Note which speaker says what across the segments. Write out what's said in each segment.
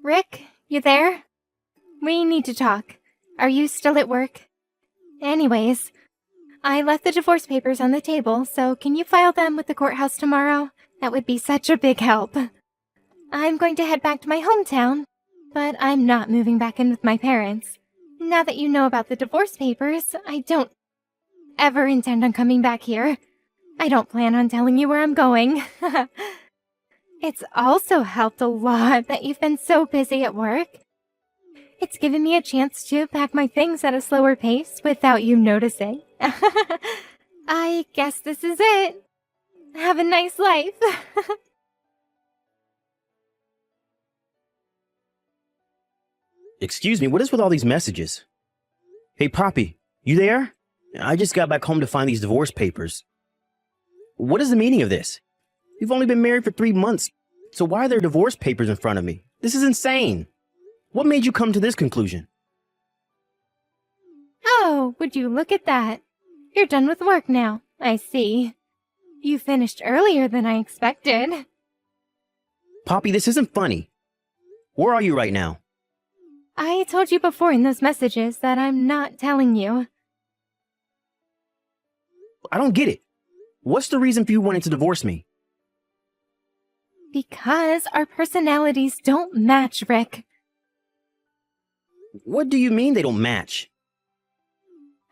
Speaker 1: Rick, you there? We need to talk. Are you still at work? Anyways, I left the divorce papers on the table, so can you file them with the courthouse tomorrow? That would be such a big help. I'm going to head back to my hometown, but I'm not moving back in with my parents. Now that you know about the divorce papers, I don't ever intend on coming back here. I don't plan on telling you where I'm going. It's also helped a lot that you've been so busy at work. It's given me a chance to pack my things at a slower pace without you noticing. I guess this is it. Have a nice life.
Speaker 2: Excuse me, what is with all these messages? Hey, Poppy, you there? I just got back home to find these divorce papers. What is the meaning of this? We've only been married for 3 months, so why are there divorce papers in front of me? This is insane. What made you come to this conclusion?
Speaker 1: Oh, would you look at that? You're done with work now, I see. You finished earlier than I expected.
Speaker 2: Poppy, this isn't funny. Where are you right now?
Speaker 1: I told you before in those messages that I'm not telling you.
Speaker 2: I don't get it. What's the reason for you wanting to divorce me?
Speaker 1: Because our personalities don't match, Rick.
Speaker 2: What do you mean they don't match?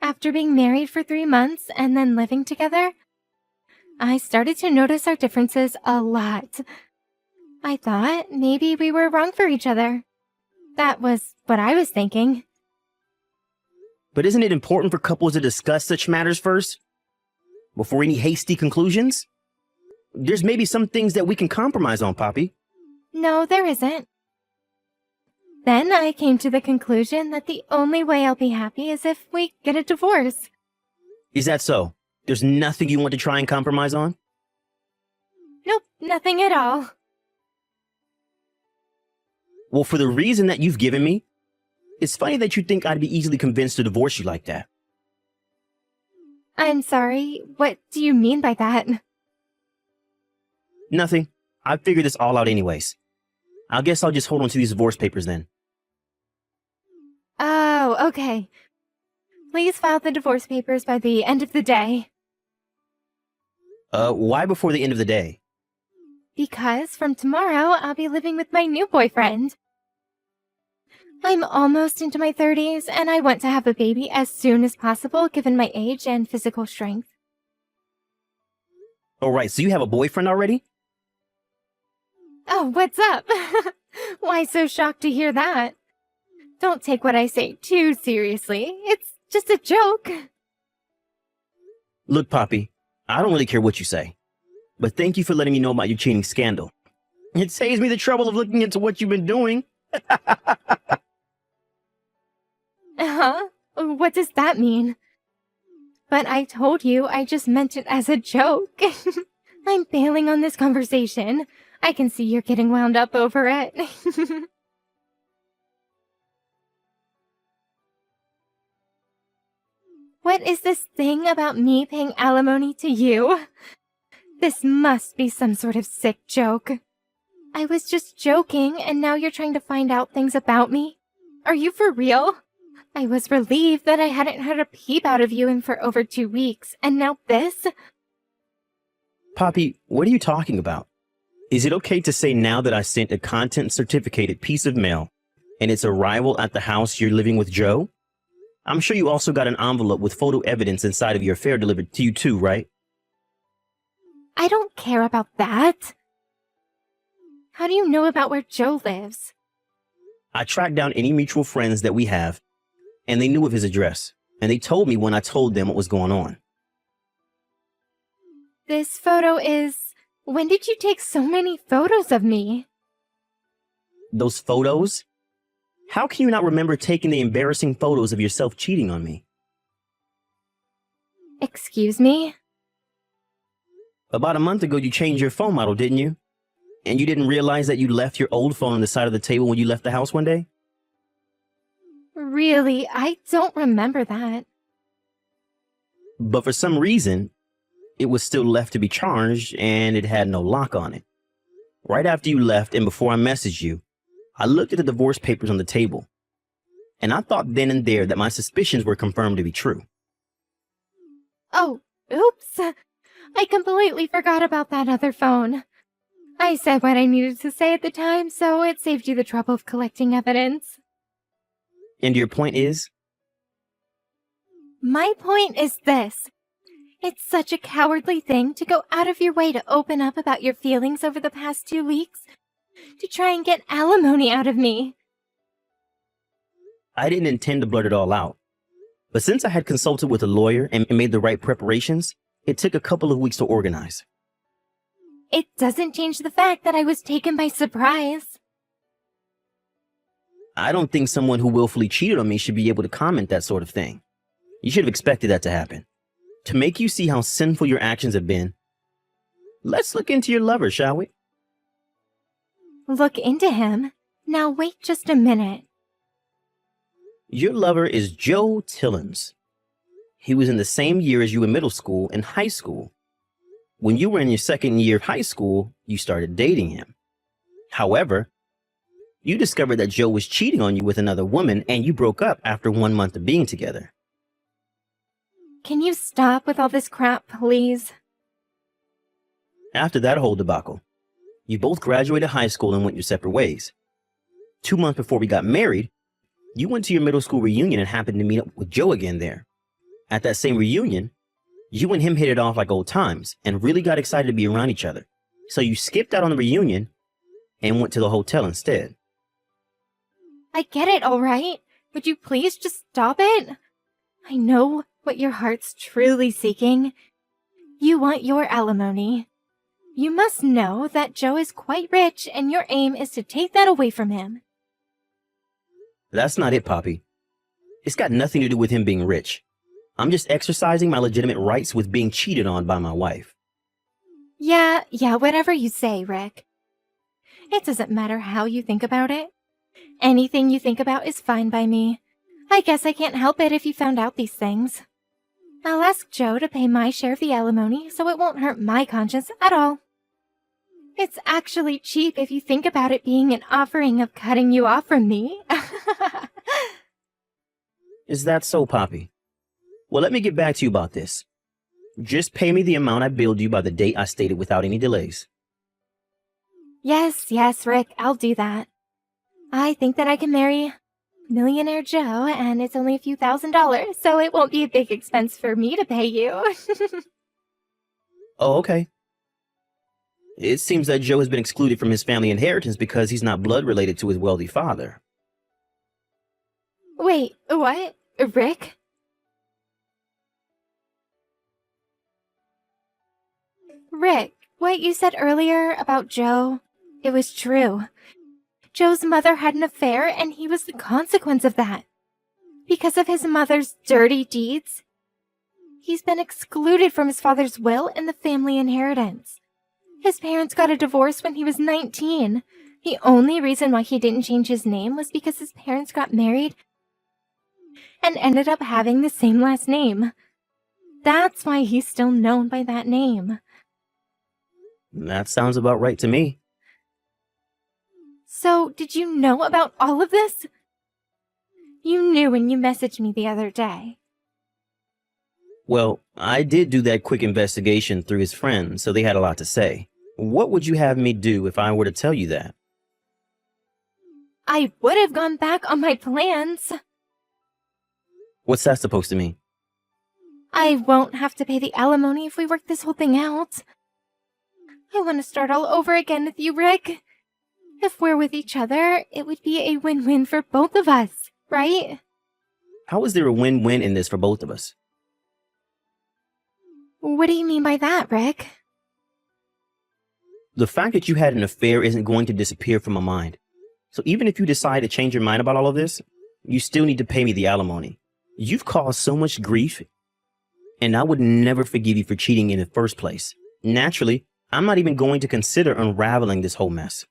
Speaker 1: After being married for 3 months and then living together, I started to notice our differences a lot. I thought maybe we were wrong for each other. That was what I was thinking.
Speaker 2: But isn't it important for couples to discuss such matters first? Before any hasty conclusions? There's maybe some things that we can compromise on, Poppy.
Speaker 1: No, there isn't. Then I came to the conclusion that the only way I'll be happy is if we get a divorce.
Speaker 2: Is that so? There's nothing you want to try and compromise on?
Speaker 1: Nope, nothing at all.
Speaker 2: Well, for the reason that you've given me, it's funny that you think I'd be easily convinced to divorce you like that.
Speaker 1: I'm sorry, what do you mean by that?
Speaker 2: Nothing. I figured this all out anyways. I guess I'll just hold on to these divorce papers then.
Speaker 1: Oh, okay. Please file the divorce papers by the end of the day.
Speaker 2: Why before the end of the day?
Speaker 1: Because from tomorrow, I'll be living with my new boyfriend. I'm almost into my 30s, and I want to have a baby as soon as possible, given my age and physical strength.
Speaker 2: All right, so you have a boyfriend already?
Speaker 1: Oh, what's up? Why so shocked to hear that? Don't take what I say too seriously. It's just a joke.
Speaker 2: Look, Poppy, I don't really care what you say. But thank you for letting me know about your cheating scandal. It saves me the trouble of looking into what you've been doing.
Speaker 1: Huh? What does that mean? But I told you I just meant it as a joke. I'm bailing on this conversation. I can see you're getting wound up over it. What is this thing about me paying alimony to you? This must be some sort of sick joke. I was just joking, and now you're trying to find out things about me? Are you for real? I was relieved that I hadn't had a peep out of you in for over 2 weeks, and now this?
Speaker 2: Poppy, what are you talking about? Is it okay to say now that I sent a content-certificated piece of mail and its arrival at the house you're living with Joe? I'm sure you also got an envelope with photo evidence inside of your affair delivered to you too, right?
Speaker 1: I don't care about that. How do you know about where Joe lives?
Speaker 2: I tracked down any mutual friends that we have, and they knew of his address, and they told me when I told them what was going on.
Speaker 1: This photo is... When did you take so many photos of me?
Speaker 2: Those photos? How can you not remember taking the embarrassing photos of yourself cheating on me?
Speaker 1: Excuse me?
Speaker 2: About a month ago, you changed your phone model, didn't you? And you didn't realize that you left your old phone on the side of the table when you left the house one day?
Speaker 1: Really, I don't remember that.
Speaker 2: But for some reason, it was still left to be charged and it had no lock on it. Right after you left and before I messaged you, I looked at the divorce papers on the table, and I thought then and there that my suspicions were confirmed to be true.
Speaker 1: Oh, oops. I completely forgot about that other phone. I said what I needed to say at the time, so it saved you the trouble of collecting evidence.
Speaker 2: And your point is?
Speaker 1: My point is this. It's such a cowardly thing to go out of your way to open up about your feelings over the past 2 weeks, to try and get alimony out of me.
Speaker 2: I didn't intend to blurt it all out. But since I had consulted with a lawyer and made the right preparations, it took a couple of weeks to organize.
Speaker 1: It doesn't change the fact that I was taken by surprise.
Speaker 2: I don't think someone who willfully cheated on me should be able to comment that sort of thing. You should have expected that to happen. To make you see how sinful your actions have been, let's look into your lover, shall we?
Speaker 1: Look into him? Now wait just a minute.
Speaker 2: Your lover is Joe Tillins. He was in the same year as you in middle school and high school. When you were in your second year of high school, you started dating him. However, you discovered that Joe was cheating on you with another woman and you broke up after 1 month of being together.
Speaker 1: Can you stop with all this crap, please?
Speaker 2: After that whole debacle, you both graduated high school and went your separate ways. 2 months before we got married, you went to your middle school reunion and happened to meet up with Joe again there. At that same reunion, you and him hit it off like old times and really got excited to be around each other. So you skipped out on the reunion and went to the hotel instead.
Speaker 1: I get it, all right. Would you please just stop it? I know what your heart's truly seeking. You want your alimony. You must know that Joe is quite rich and your aim is to take that away from him.
Speaker 2: That's not it, Poppy. It's got nothing to do with him being rich. I'm just exercising my legitimate rights with being cheated on by my wife.
Speaker 1: Yeah, whatever you say, Rick. It doesn't matter how you think about it. Anything you think about is fine by me. I guess I can't help it if you found out these things. I'll ask Joe to pay my share of the alimony so it won't hurt my conscience at all. It's actually cheap if you think about it being an offering of cutting you off from me.
Speaker 2: Is that so, Poppy? Well, let me get back to you about this. Just pay me the amount I billed you by the date I stated without any delays.
Speaker 1: Yes, Rick, I'll do that. I think that I can marry Millionaire Joe, and it's only a few $1,000s, so it won't be a big expense for me to pay you.
Speaker 2: Oh, okay. It seems that Joe has been excluded from his family inheritance because he's not blood related to his wealthy father.
Speaker 1: Wait, what? Rick? Rick, what you said earlier about Joe, it was true. Joe's mother had an affair, and he was the consequence of that. Because of his mother's dirty deeds, he's been excluded from his father's will and the family inheritance. His parents got a divorce when he was 19. The only reason why he didn't change his name was because his parents got married and ended up having the same last name. That's why he's still known by that name.
Speaker 2: That sounds about right to me.
Speaker 1: So, did you know about all of this? You knew when you messaged me the other day.
Speaker 2: Well, I did do that quick investigation through his friends, so they had a lot to say. What would you have me do if I were to tell you that?
Speaker 1: I would have gone back on my plans.
Speaker 2: What's that supposed to mean?
Speaker 1: I won't have to pay the alimony if we work this whole thing out. I want to start all over again with you, Rick. If we're with each other, it would be a win-win for both of us, right?
Speaker 2: How is there a win-win in this for both of us?
Speaker 1: What do you mean by that, Rick?
Speaker 2: The fact that you had an affair isn't going to disappear from my mind. So even if you decide to change your mind about all of this, you still need to pay me the alimony. You've caused so much grief, and I would never forgive you for cheating in the first place. Naturally, I'm not even going to consider unraveling this whole mess.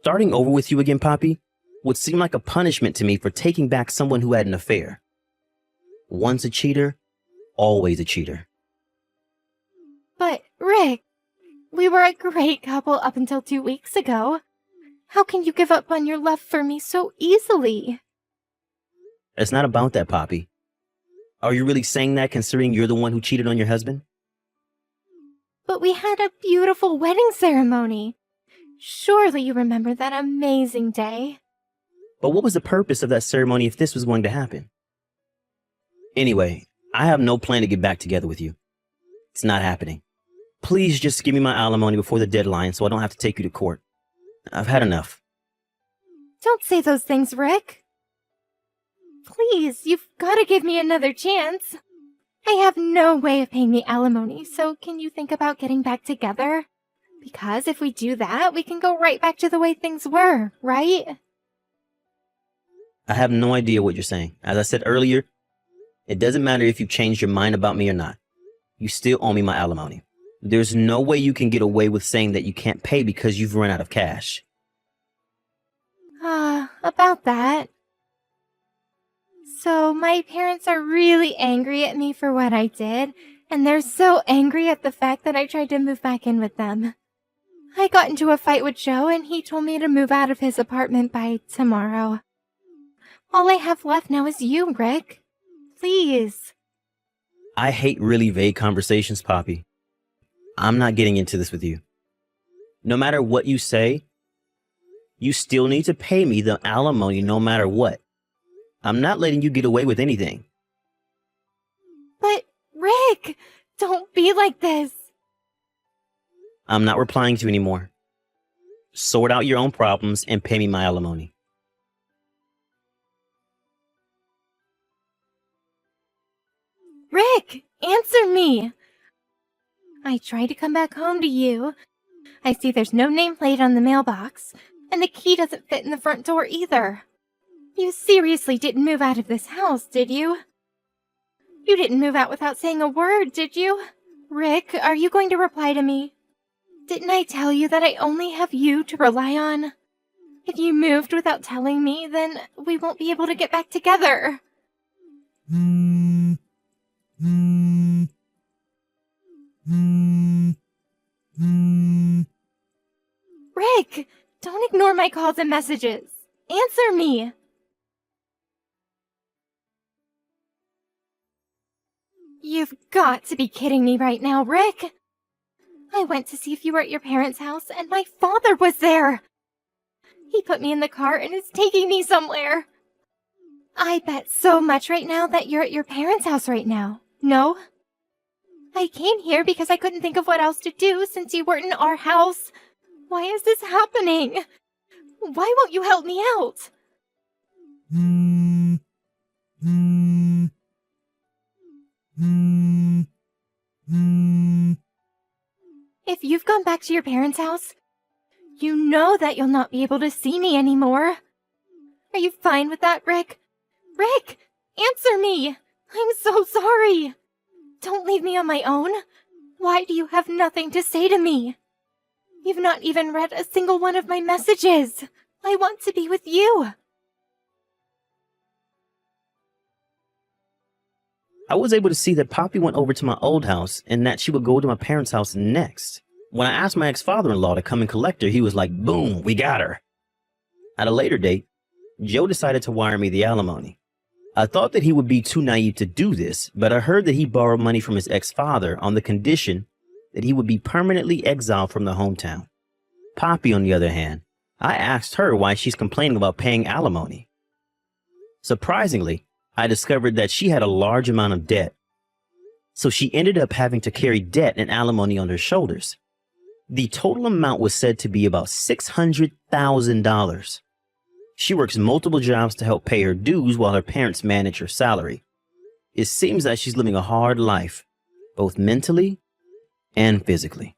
Speaker 2: Starting over with you again, Poppy, would seem like a punishment to me for taking back someone who had an affair. Once a cheater, always a cheater.
Speaker 1: But, Rick, we were a great couple up until 2 weeks ago. How can you give up on your love for me so easily?
Speaker 2: It's not about that, Poppy. Are you really saying that considering you're the one who cheated on your husband?
Speaker 1: But we had a beautiful wedding ceremony. Surely you remember that amazing day.
Speaker 2: But what was the purpose of that ceremony if this was going to happen? Anyway, I have no plan to get back together with you. It's not happening. Please just give me my alimony before the deadline so I don't have to take you to court. I've had enough.
Speaker 1: Don't say those things, Rick. Please, you've got to give me another chance. I have no way of paying the alimony, so can you think about getting back together? Because if we do that, we can go right back to the way things were, right?
Speaker 2: I have no idea what you're saying. As I said earlier, it doesn't matter if you changed your mind about me or not. You still owe me my alimony. There's no way you can get away with saying that you can't pay because you've run out of cash.
Speaker 1: About that. So my parents are really angry at me for what I did, and they're so angry at the fact that I tried to move back in with them. I got into a fight with Joe, and he told me to move out of his apartment by tomorrow. All I have left now is you, Rick. Please.
Speaker 2: I hate really vague conversations, Poppy. I'm not getting into this with you. No matter what you say, you still need to pay me the alimony no matter what. I'm not letting you get away with anything.
Speaker 1: But, Rick, don't be like this.
Speaker 2: I'm not replying to you anymore. Sort out your own problems and pay me my alimony.
Speaker 1: Rick, answer me. I tried to come back home to you. I see there's no nameplate on the mailbox, and the key doesn't fit in the front door either. You seriously didn't move out of this house, did you? You didn't move out without saying a word, did you? Rick, are you going to reply to me? Didn't I tell you that I only have you to rely on? If you moved without telling me, then we won't be able to get back together. Rick, don't ignore my calls and messages. Answer me. You've got to be kidding me right now, Rick. I went to see if you were at your parents' house, and my father was there. He put me in the car and is taking me somewhere. I bet so much right now that you're at your parents' house right now. No? I came here because I couldn't think of what else to do since you weren't in our house. Why is this happening? Why won't you help me out? If you've gone back to your parents' house, you know that you'll not be able to see me anymore. Are you fine with that, Rick? Rick, answer me! I'm so sorry! Don't leave me on my own. Why do you have nothing to say to me? You've not even read a single one of my messages. I want to be with you.
Speaker 2: I was able to see that Poppy went over to my old house and that she would go to my parents' house next. When I asked my ex-father-in-law to come and collect her, he was like, boom, we got her. At a later date, Joe decided to wire me the alimony. I thought that he would be too naive to do this, but I heard that he borrowed money from his ex-father on the condition that he would be permanently exiled from the hometown. Poppy, on the other hand, I asked her why she's complaining about paying alimony. Surprisingly, I discovered that she had a large amount of debt. So she ended up having to carry debt and alimony on her shoulders. The total amount was said to be about $600,000. She works multiple jobs to help pay her dues while her parents manage her salary. It seems that she's living a hard life, both mentally and physically.